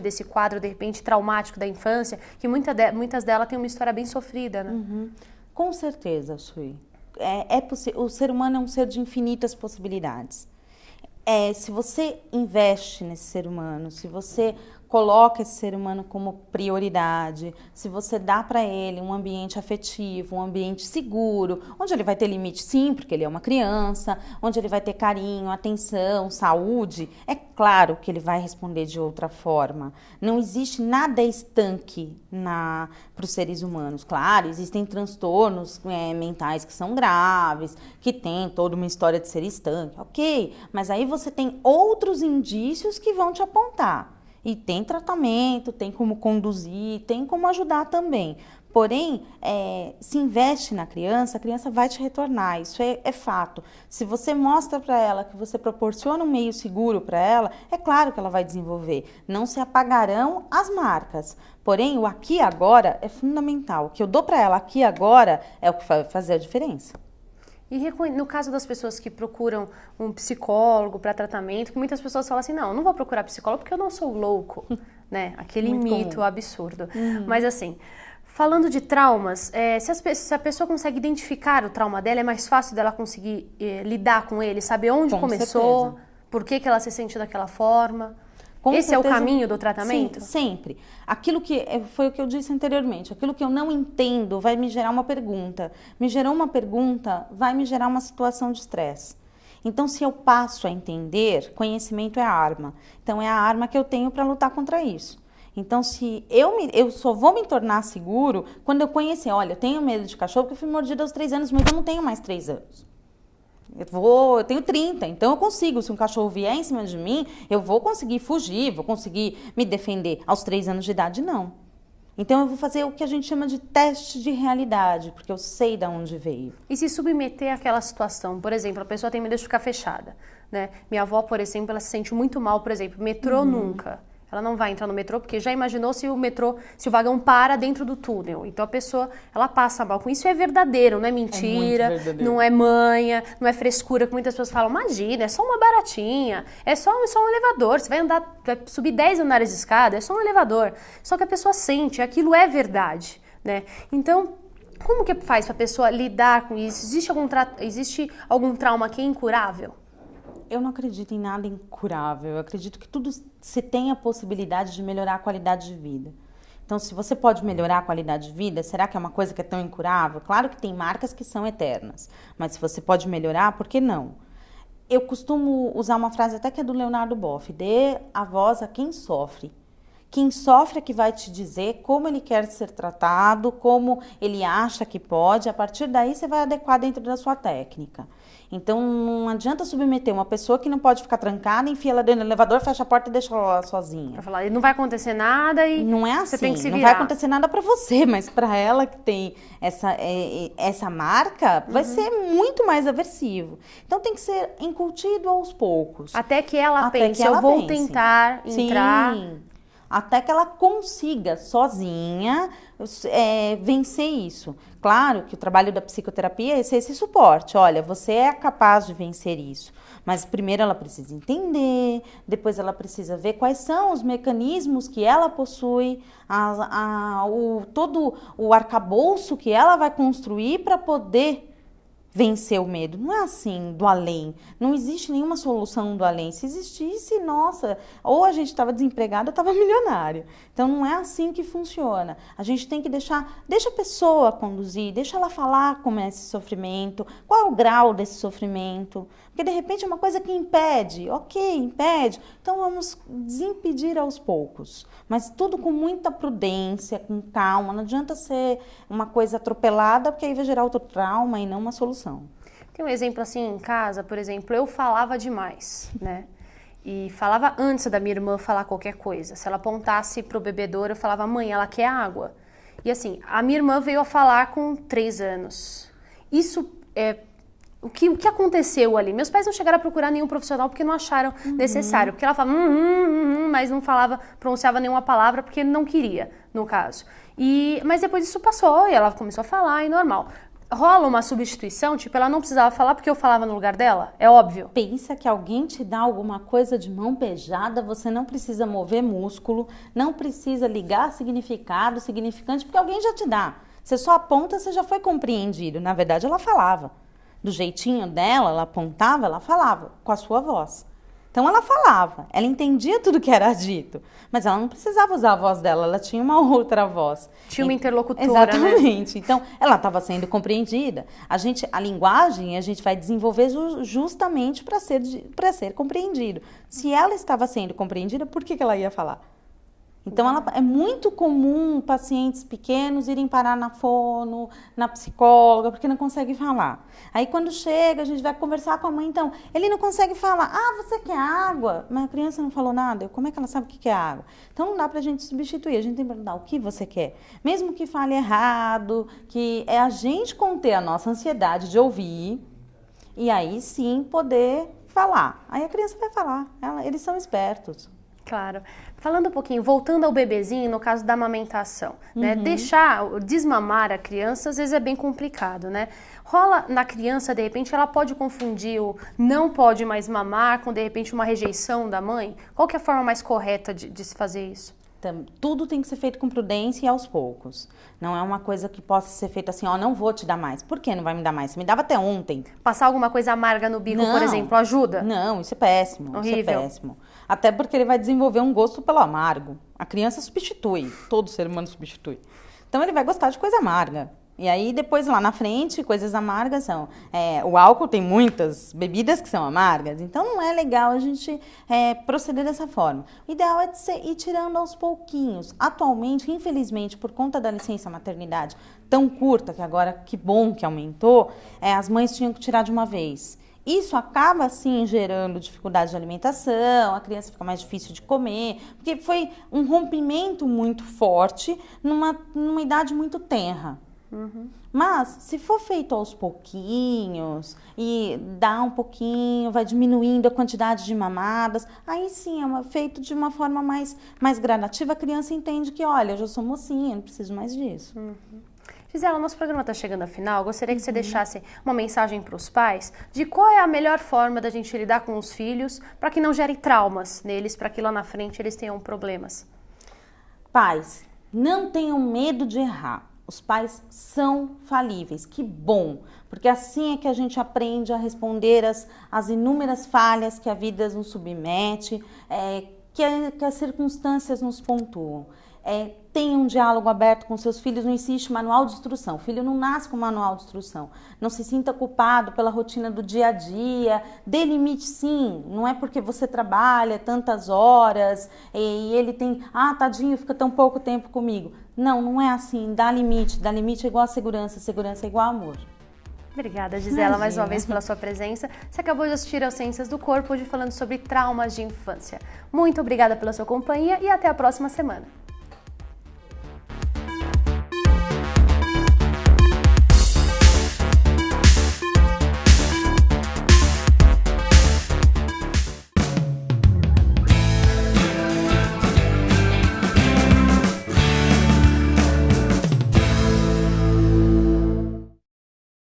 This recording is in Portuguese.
desse quadro, de repente, traumático da infância, que muitas delas têm uma história bem sofrida, né? Com certeza, Sui. O ser humano é um ser de infinitas possibilidades. Se você investe nesse ser humano, se você coloca esse ser humano como prioridade, se você dá para ele um ambiente afetivo, um ambiente seguro, onde ele vai ter limite sim, porque ele é uma criança, onde ele vai ter carinho, atenção, saúde, é claro que ele vai responder de outra forma. Não existe nada estanque para os seres humanos. Claro, existem transtornos mentais que são graves, que tem toda uma história de ser estanque, ok, mas aí você tem outros indícios que vão te apontar. E tem tratamento, tem como conduzir, tem como ajudar também. Porém, se investe na criança, a criança vai te retornar, isso é fato. Se você mostra para ela que você proporciona um meio seguro para ela, é claro que ela vai desenvolver. Não se apagarão as marcas. Porém, o aqui e agora é fundamental. O que eu dou para ela aqui e agora é o que vai fazer a diferença. E no caso das pessoas que procuram um psicólogo para tratamento, que muitas pessoas falam assim, não vou procurar psicólogo porque eu não sou louco, né? Aquele mito absurdo. Mas assim, falando de traumas, se a pessoa consegue identificar o trauma dela, é mais fácil dela conseguir lidar com ele, saber onde começou, por que ela se sente daquela forma. Esse é o caminho do tratamento? Sim, sempre. Aquilo que foi o que eu disse anteriormente, aquilo que eu não entendo vai me gerar uma pergunta. Me gerou uma pergunta, vai me gerar uma situação de estresse. Então, se eu passo a entender, conhecimento é a arma. Então, é a arma que eu tenho para lutar contra isso. Então, se eu só vou me tornar seguro quando eu conhecer, olha, eu tenho medo de cachorro porque eu fui mordida aos 3 anos, mas eu não tenho mais 3 anos. Eu tenho 30, então eu consigo. Se um cachorro vier em cima de mim, eu vou conseguir fugir, vou conseguir me defender. Aos 3 anos de idade, não. Então eu vou fazer o que a gente chama de teste de realidade, porque eu sei de onde veio. E se submeter àquela situação? Por exemplo, a pessoa tem medo de ficar fechada, né? Minha avó, por exemplo, ela se sente muito mal, por exemplo, metrô nunca. Ela não vai entrar no metrô porque já imaginou se o vagão para dentro do túnel. Então a pessoa, ela passa mal com isso. É verdadeiro, não é mentira, não é manha, não é frescura, que muitas pessoas falam, imagina, é só uma baratinha, é só um elevador, você vai subir 10 andares de escada, é só um elevador. Só que a pessoa sente, aquilo é verdade, né? Então, como que faz para a pessoa lidar com isso? Existe algum trauma que é incurável? Eu não acredito em nada incurável. Eu acredito que tudo se tem a possibilidade de melhorar a qualidade de vida. Então, se você pode melhorar a qualidade de vida, será que é uma coisa que é tão incurável? Claro que tem marcas que são eternas, mas se você pode melhorar, por que não? Eu costumo usar uma frase até que é do Leonardo Boff: dê a voz a quem sofre. Quem sofre é que vai te dizer como ele quer ser tratado, como ele acha que pode. A partir daí, você vai adequar dentro da sua técnica. Então, não adianta submeter uma pessoa que não pode ficar trancada, enfia ela dentro do elevador, fecha a porta e deixa ela lá sozinha. Pra falar, não vai acontecer nada e não é assim, você tem que se virar. Não vai acontecer nada para você, mas para ela que tem essa marca, vai ser muito mais aversivo. Então, tem que ser incutido aos poucos. Até que ela pense, eu vou tentar entrar... Sim. Até que ela consiga, sozinha, vencer isso. Claro que o trabalho da psicoterapia é esse suporte. Olha, você é capaz de vencer isso. Mas primeiro ela precisa entender, depois ela precisa ver quais são os mecanismos que ela possui, todo o arcabouço que ela vai construir para poder vencer o medo. Não é assim, do além. Não existe nenhuma solução do além. Se existisse, nossa, ou a gente estava desempregado ou estava milionário. Então, não é assim que funciona. A gente tem que deixa a pessoa conduzir, deixa ela falar como é esse sofrimento, qual é o grau desse sofrimento. Porque, de repente, é uma coisa que impede. Ok, impede. Então, vamos desimpedir aos poucos. Mas tudo com muita prudência, com calma. Não adianta ser uma coisa atropelada, porque aí vai gerar outro trauma e não uma solução. Tem um exemplo assim em casa, por exemplo, eu falava demais, né? E falava antes da minha irmã falar qualquer coisa. Se ela apontasse pro bebedouro, eu falava, mãe, ela quer água. E assim, a minha irmã veio a falar com 3 anos. Isso é... O que aconteceu ali? Meus pais não chegaram a procurar nenhum profissional porque não acharam necessário. Porque ela falava, mas não pronunciava nenhuma palavra porque não queria, no caso. Mas depois isso passou e ela começou a falar e normal. rola uma substituição? Tipo, ela não precisava falar porque eu falava no lugar dela? É óbvio. Pensa que alguém te dá alguma coisa de mão beijada, você não precisa mover músculo, não precisa ligar significado, significante, porque alguém já te dá. Você só aponta, você já foi compreendido. Na verdade, ela falava. Do jeitinho dela, ela apontava, ela falava, com a sua voz. Então ela falava, ela entendia tudo que era dito, mas ela não precisava usar a voz dela, ela tinha uma outra voz. Tinha uma interlocutora, exatamente. Né? Então ela estava sendo compreendida. A linguagem a gente vai desenvolver justamente para ser compreendido. Se ela estava sendo compreendida, por que ela ia falar? Então, é muito comum pacientes pequenos irem parar na fono, na psicóloga, porque não conseguem falar. Aí, quando chega, a gente vai conversar com a mãe, então, ele não consegue falar. Ah, você quer água? Mas a criança não falou nada. Como é que ela sabe o que é água? Então, não dá pra gente substituir. A gente tem que perguntar o que você quer. Mesmo que fale errado, que é a gente conter a nossa ansiedade de ouvir e aí sim poder falar. Aí a criança vai falar. Eles são espertos. Claro. Falando um pouquinho, voltando ao bebezinho, no caso da amamentação, né? Desmamar a criança, às vezes é bem complicado, né? Rola na criança, de repente, ela pode confundir o não pode mais mamar com, de repente, uma rejeição da mãe? Qual que é a forma mais correta de se fazer isso? Tudo tem que ser feito com prudência e aos poucos. Não é uma coisa que possa ser feita assim, ó, não vou te dar mais. Por que não vai me dar mais? Você me dava até ontem. Passar alguma coisa amarga no bico, por exemplo, ajuda? Não, isso é péssimo. Horrível. Isso é péssimo. Até porque ele vai desenvolver um gosto pelo amargo. A criança substitui, todo ser humano substitui. Então ele vai gostar de coisa amarga. E aí depois lá na frente, coisas amargas são... o álcool tem muitas bebidas que são amargas, então não é legal a gente proceder dessa forma. O ideal é ir tirando aos pouquinhos. Atualmente, infelizmente, por conta da licença maternidade tão curta, que agora que bom que aumentou, as mães tinham que tirar de uma vez. Isso acaba, sim, gerando dificuldade de alimentação, a criança fica mais difícil de comer, porque foi um rompimento muito forte numa idade muito tenra. Mas, se for feito aos pouquinhos e dá um pouquinho, vai diminuindo a quantidade de mamadas, aí sim, feito de uma forma mais gradativa, a criança entende que, olha, eu já sou mocinha, não preciso mais disso. Gisela, nosso programa está chegando ao final. Gostaria que você deixasse uma mensagem para os pais de qual é a melhor forma da gente lidar com os filhos para que não gere traumas neles, para que lá na frente eles tenham problemas. Pais, não tenham medo de errar. Os pais são falíveis, que bom, porque assim é que a gente aprende a responder as inúmeras falhas que a vida nos submete, que as circunstâncias nos pontuam. Tenha um diálogo aberto com seus filhos, não existe manual de instrução. O filho não nasce com manual de instrução. Não se sinta culpado pela rotina do dia a dia. Dê limite, sim. Não é porque você trabalha tantas horas e ele tem, tadinho, fica tão pouco tempo comigo. Não, não é assim. Dá limite. Dá limite é igual a segurança. Segurança é igual a amor. Obrigada, Gisela, mais uma vez pela sua presença. Você acabou de assistir ao Ciências do Corpo, hoje falando sobre traumas de infância. Muito obrigada pela sua companhia e até a próxima semana.